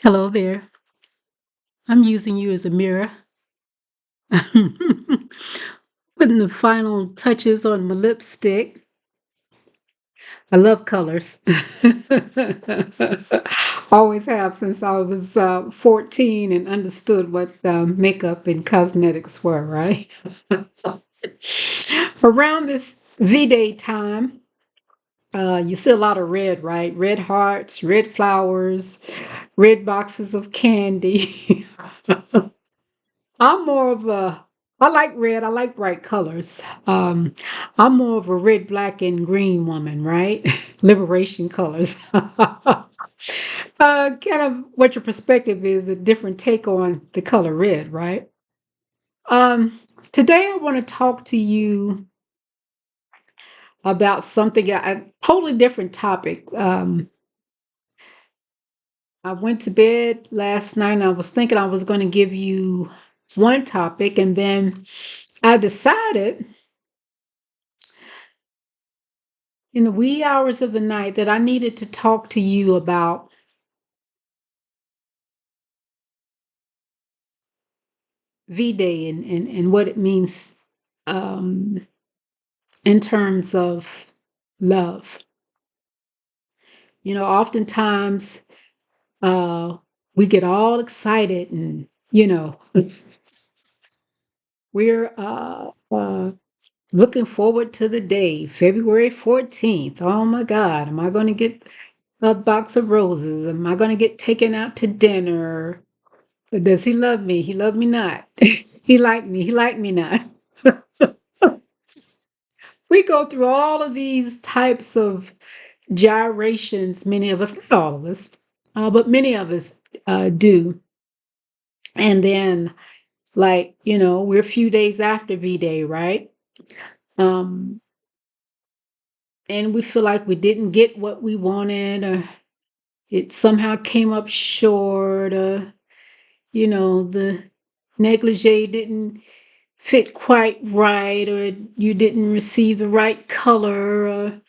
Hello there. I'm using you as a mirror. Putting the final touches on my lipstick. I love colors. Always have since I was 14 and understood what makeup and cosmetics were, right? Around this V-Day time, you see a lot of red, right? Red hearts, red flowers, red boxes of candy. I'm more of a, I like red, I like bright colors. I'm more of a red, black, and green woman, right? Liberation colors. Kind of what your perspective is, a different take on the color red, right? Today I want to talk to you about something, a totally different topic. I went to bed last night and I was thinking I was going to give you one topic, and then I decided in the wee hours of the night that I needed to talk to you about V-Day and what it means um, in terms of love. Oftentimes we get all excited and, we're looking forward to the day, February 14th. Oh my God, am I going to get a box of roses? Am I going to get taken out to dinner? Does he love me? He love me not. He like me. He like me not. We go through all of these types of gyrations. Many of us, not all of us, but many of us do. And then, we're a few days after V-Day, right? Um, and we feel like we didn't get what we wanted, or it somehow came up short, or the negligee didn't fit quite right, or you didn't receive the right color, or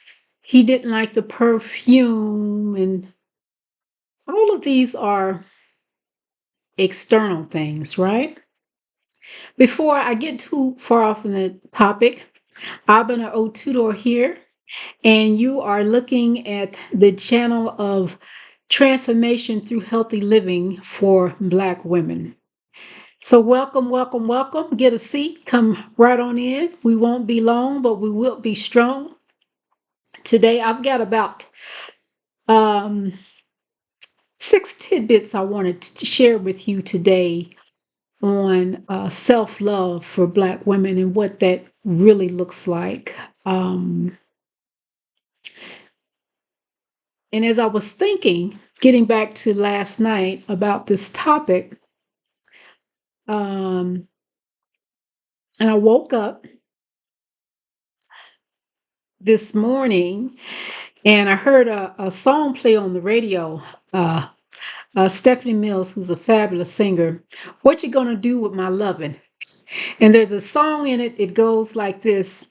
he didn't like the perfume. And all of these are external things, right? Before I get too far off in the topic, Abena Otudor here, and you are looking at the channel of Transformation through Healthy Living for Black women. So welcome, welcome, welcome. Get a seat. Come right on in. We won't be long, but we will be strong. Today, I've got about um, 6 tidbits I wanted to share with you today on self-love for Black women and what that really looks like. Um, and as I was thinking, getting back to last night about this topic, um, and I woke up this morning and I heard a song play on the radio. Stephanie Mills, who's a fabulous singer. What you gonna do with my lovin'? And there's a song in it. It goes like this.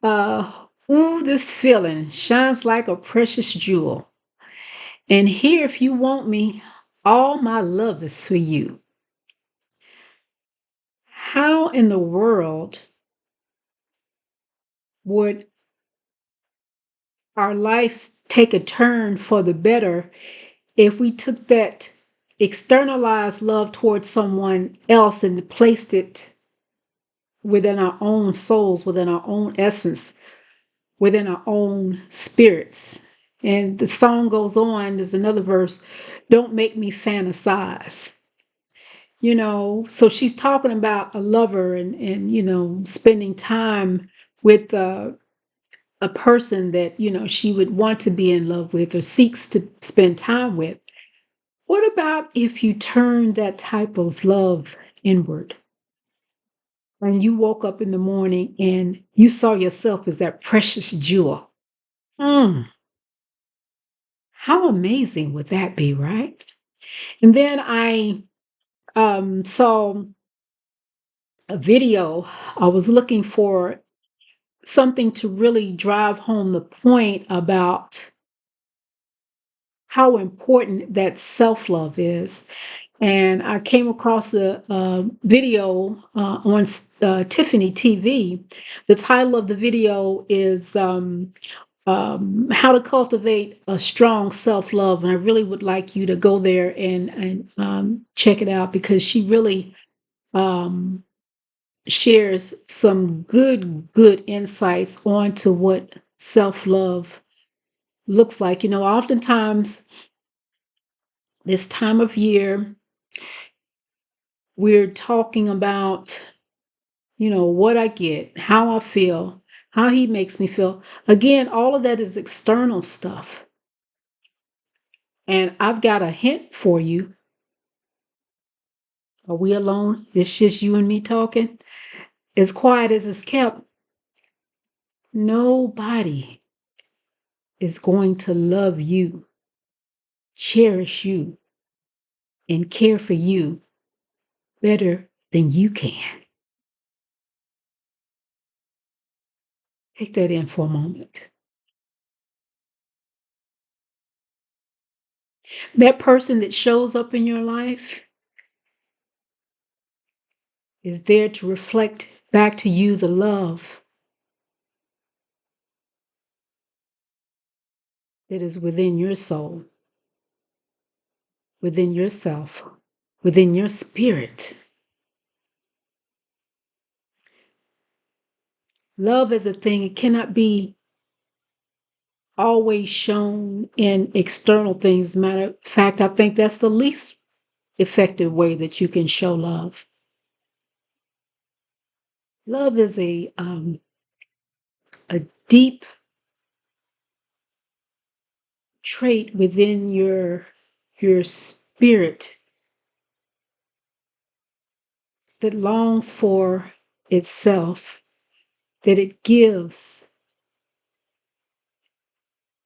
Ooh, this feeling shines like a precious jewel. And here, if you want me, all my love is for you. How in the world would our lives take a turn for the better if we took that externalized love towards someone else and placed it within our own souls, within our own essence, within our own spirits? And the song goes on, there's another verse, don't make me fantasize. So she's talking about a lover and spending time with a person that, she would want to be in love with or seeks to spend time with. What about if you turn that type of love inward and you woke up in the morning and you saw yourself as that precious jewel? Mm, how amazing would that be, right? And then I saw a video. I was looking for something to really drive home the point about how important that self-love is. And I came across a video on Tiffany TV. The title of the video is How to Cultivate a Strong Self-Love. And I really would like you to go there and check it out, because she really um, shares some good insights onto what self-love looks like. Oftentimes this time of year, we're talking about, what I get, how I feel, how he makes me feel. Again, all of that is external stuff. And I've got a hint for you. Are we alone? It's just you and me talking. As quiet as it's kept, nobody is going to love you, cherish you, and care for you better than you can. Take that in for a moment. That person that shows up in your life is there to reflect back to you the love that is within your soul, within yourself, within your spirit. Love is a thing, it cannot be always shown in external things. Matter of fact, I think that's the least effective way that you can show love. Love is a deep trait within your spirit that longs for itself, that it gives,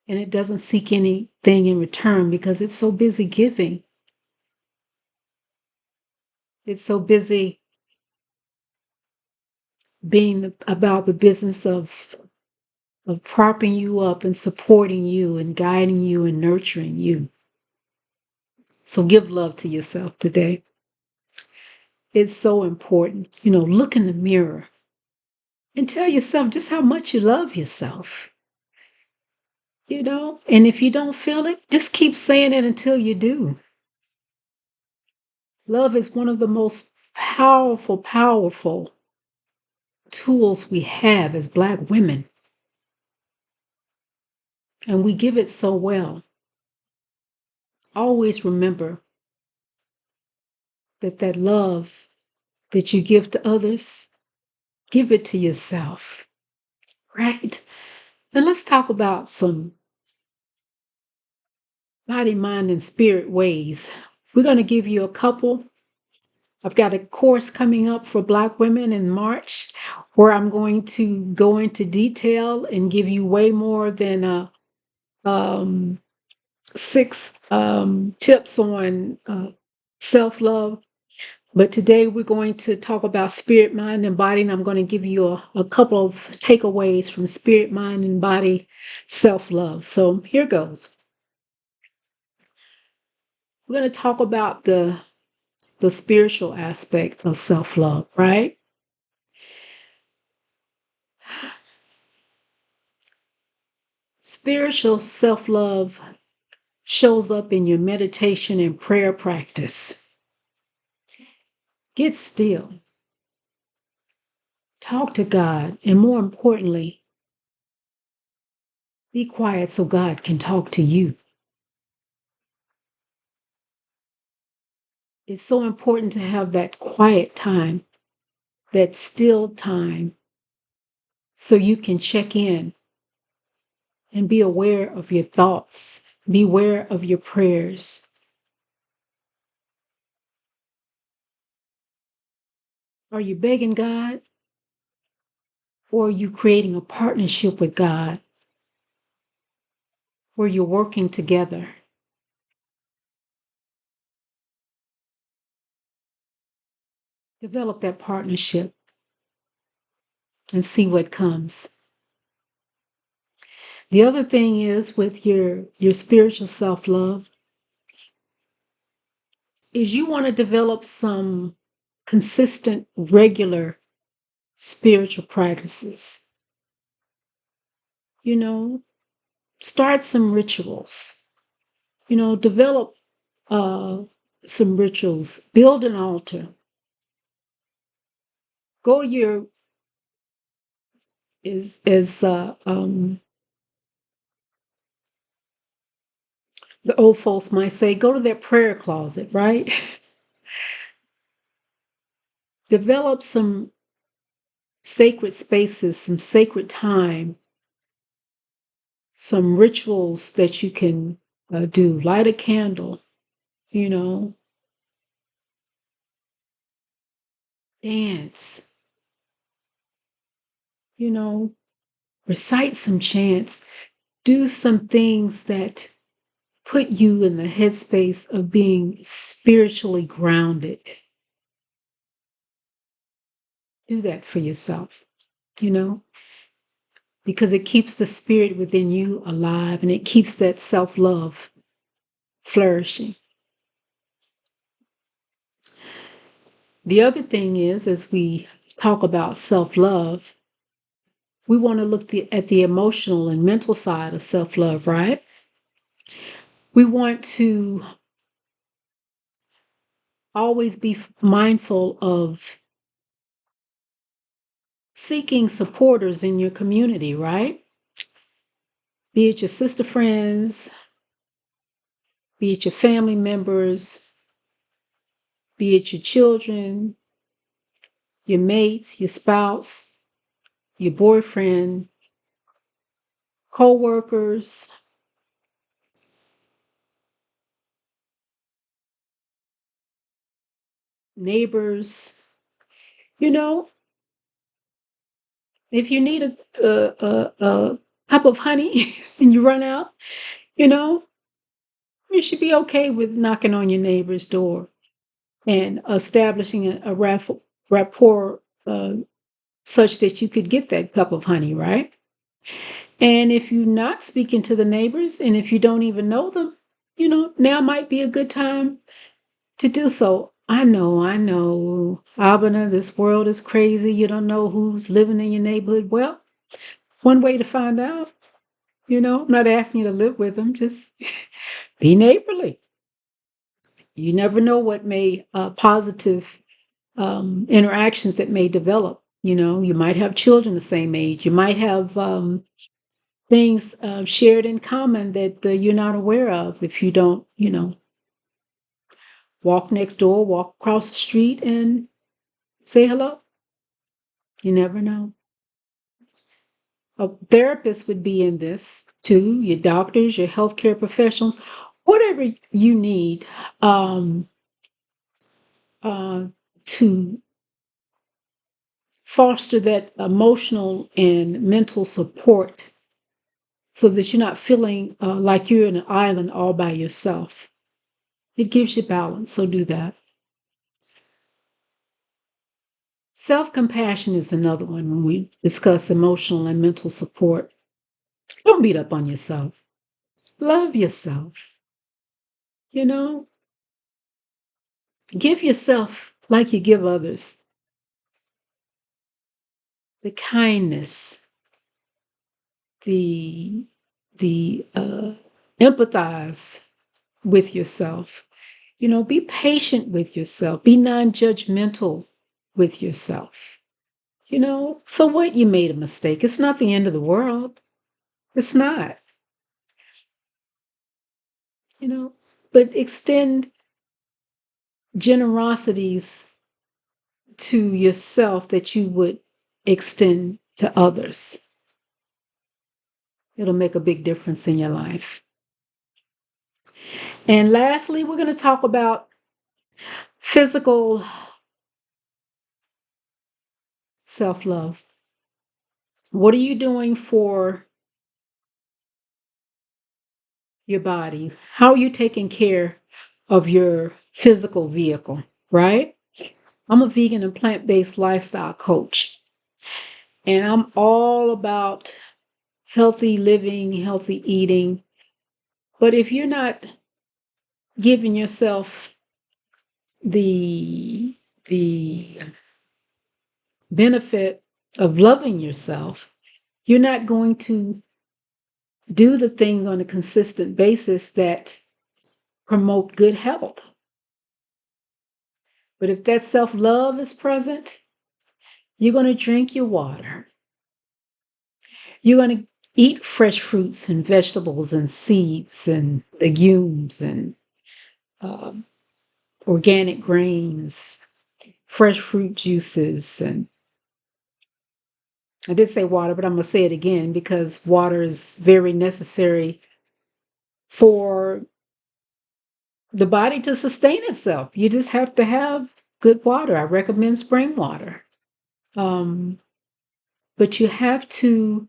and it doesn't seek anything in return because it's so busy giving. It's so busy being about the business of propping you up and supporting you and guiding you and nurturing you. So give love to yourself today. It's so important. Look in the mirror and tell yourself just how much you love yourself. And if you don't feel it, just keep saying it until you do. Love is one of the most powerful tools we have as Black women. And we give it so well. Always remember that love that you give to others, give it to yourself, right? And let's talk about some body, mind, and spirit ways. We're going to give you a couple. I've got a course coming up for Black women in March where I'm going to go into detail and give you way more than um, 6 tips on self-love. But today we're going to talk about spirit, mind, and body, and I'm going to give you a couple of takeaways from spirit, mind, and body self-love. So here goes. We're going to talk about the spiritual aspect of self-love, right? Spiritual self-love shows up in your meditation and prayer practice. Get still. Talk to God, and more importantly, be quiet so God can talk to you. It's so important to have that quiet time, that still time, so you can check in and be aware of your thoughts, be aware of your prayers. Are you begging God, or are you creating a partnership with God where you're working together? Develop that partnership and see what comes. The other thing is with your spiritual self-love is you want to develop some consistent, regular spiritual practices. You know, start some rituals. Develop uh, some rituals. Build an altar. Go to your is as the old folks might say, go to their prayer closet, right? Develop some sacred spaces, some sacred time, some rituals that you can do. Light a candle, you know, dance, you know, recite some chants, do some things that put you in the headspace of being spiritually grounded. Do that for yourself, you know, because it keeps the spirit within you alive and it keeps that self-love flourishing. The other thing is, as we talk about self-love, we want to look at the emotional and mental side of self-love, right? We want to always be mindful of seeking supporters in your community, right? Be it your sister friends, be it your family members, be it your children, your mates, your spouse, your boyfriend, co-workers, neighbors. You know, if you need a cup of honey and you run out, you know, you should be okay with knocking on your neighbor's door and establishing a rapport such that you could get that cup of honey, right? And if you're not speaking to the neighbors and if you don't even know them, now might be a good time to do so. I know, Abana, this world is crazy. You don't know who's living in your neighborhood. Well, one way to find out, I'm not asking you to live with them, just be neighborly. You never know what may positive interactions that may develop. You might have children the same age. You might have things shared in common that you're not aware of if you don't, walk next door, walk across the street and say hello. You never know. A therapist would be in this too, your doctors, your healthcare professionals, whatever you need um, to foster that emotional and mental support so that you're not feeling like you're in an island all by yourself. It gives you balance, so do that. Self-compassion is another one when we discuss emotional and mental support. Don't beat up on yourself. Love yourself. You know, give yourself like you give others the kindness, the empathize with yourself. Be patient with yourself. Be non-judgmental with yourself. So what? You made a mistake. It's not the end of the world. It's not. You know, but extend generosities to yourself that you would extend to others. It'll make a big difference in your life. And lastly, we're going to talk about physical self-love. What are you doing for your body? How are you taking care of your physical vehicle, right? I'm a vegan and plant-based lifestyle coach, and I'm all about healthy living, healthy eating. But if you're not giving yourself the benefit of loving yourself, you're not going to do the things on a consistent basis that promote good health. But if that self-love is present, you're going to drink your water. You're going to eat fresh fruits and vegetables and seeds and legumes and uh, organic grains, fresh fruit juices. And I did say water, but I'm going to say it again because water is very necessary for the body to sustain itself. You just have to have good water. I recommend spring water. Um, but you have to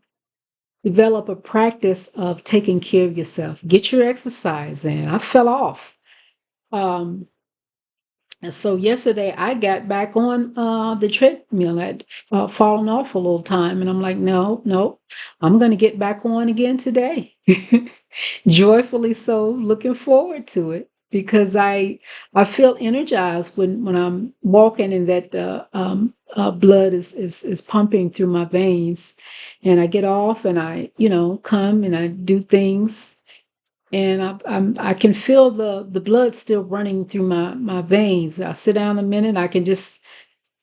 develop a practice of taking care of yourself. Get your exercise in. I fell off. Um, and so yesterday I got back on the treadmill. I'd fallen off a little time, and I'm like, no, no, I'm going to get back on again today. Joyfully so, looking forward to it because I feel energized when I'm walking and that blood is pumping through my veins, and I get off and I come and I do things, and I can feel the blood still running through my veins. I sit down a minute, I can just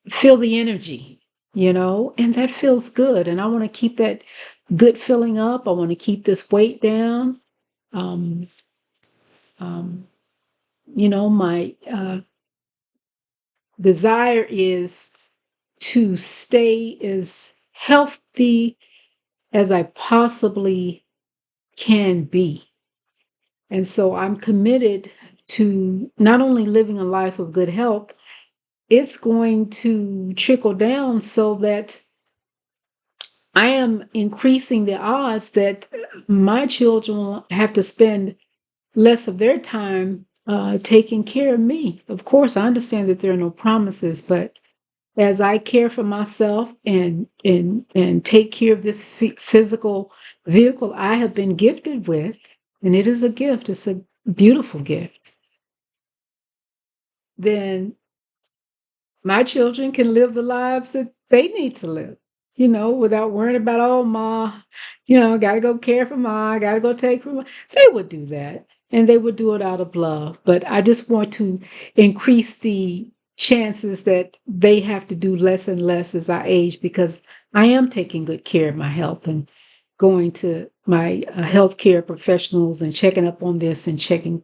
feel the energy, and that feels good. And I want to keep that good feeling up. I want to keep this weight down. Um, um, my desire is to stay as healthy as I possibly can be. And so I'm committed to not only living a life of good health, it's going to trickle down so that I am increasing the odds that my children will have to spend less of their time taking care of me. Of course, I understand that there are no promises, but as I care for myself and take care of this physical vehicle I have been gifted with, and it is a gift, it's a beautiful gift, then my children can live the lives that they need to live, without worrying about, oh, ma, got to go care for ma, got to go take for ma. They would do that, and they would do it out of love. But I just want to increase the chances that they have to do less and less as I age because I am taking good care of my health and going to my healthcare professionals and checking up on this and checking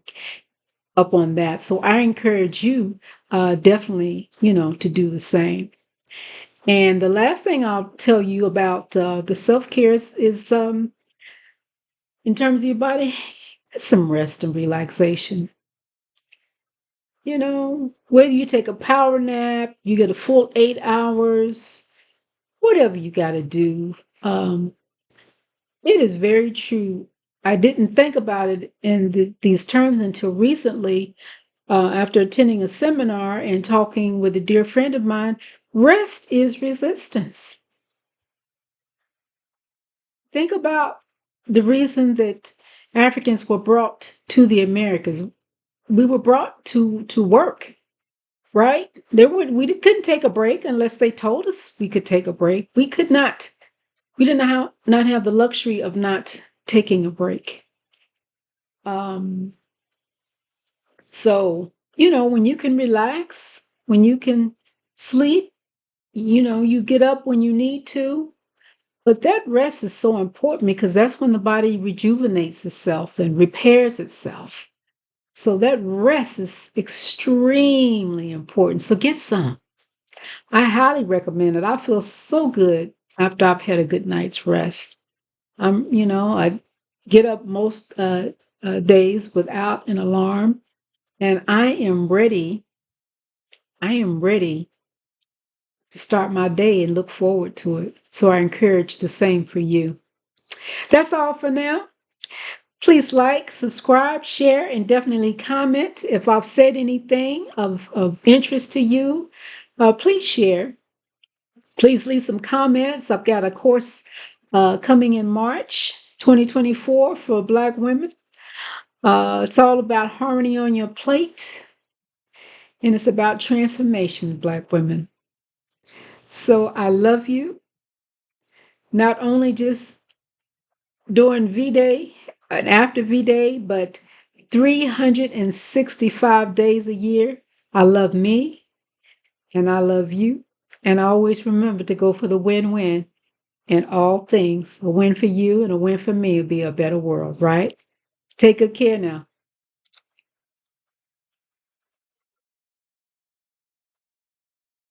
up on that. So I encourage you definitely, to do the same. And the last thing I'll tell you about the self-care is in terms of your body, some rest and relaxation. Whether you take a power nap, you get a full 8 hours, whatever you got to do. It is very true. I didn't think about it in these terms until recently, after attending a seminar and talking with a dear friend of mine. Rest is resistance. Think about the reason that Africans were brought to the Americas. We were brought to work, right? We couldn't take a break unless they told us we could take a break. We could not. We didn't not have the luxury of not taking a break. So, when you can relax, when you can sleep, you get up when you need to. But that rest is so important because that's when the body rejuvenates itself and repairs itself. So that rest is extremely important. So get some. I highly recommend it. I feel so good after I've had a good night's rest. I get up most days without an alarm, and I am ready. I am ready to start my day and look forward to it. So I encourage the same for you. That's all for now. Please like, subscribe, share, and definitely comment. If I've said anything of interest to you, please share. Please leave some comments. I've got a course coming in March 2024 for Black women. It's all about harmony on your plate, and it's about transformation, Black women. So I love you, not only just during V Day and after V Day, but 365 days a year. I love me and I love you. And I always remember to go for the win-win in all things. A win for you and a win for me would be a better world, right? Take good care now.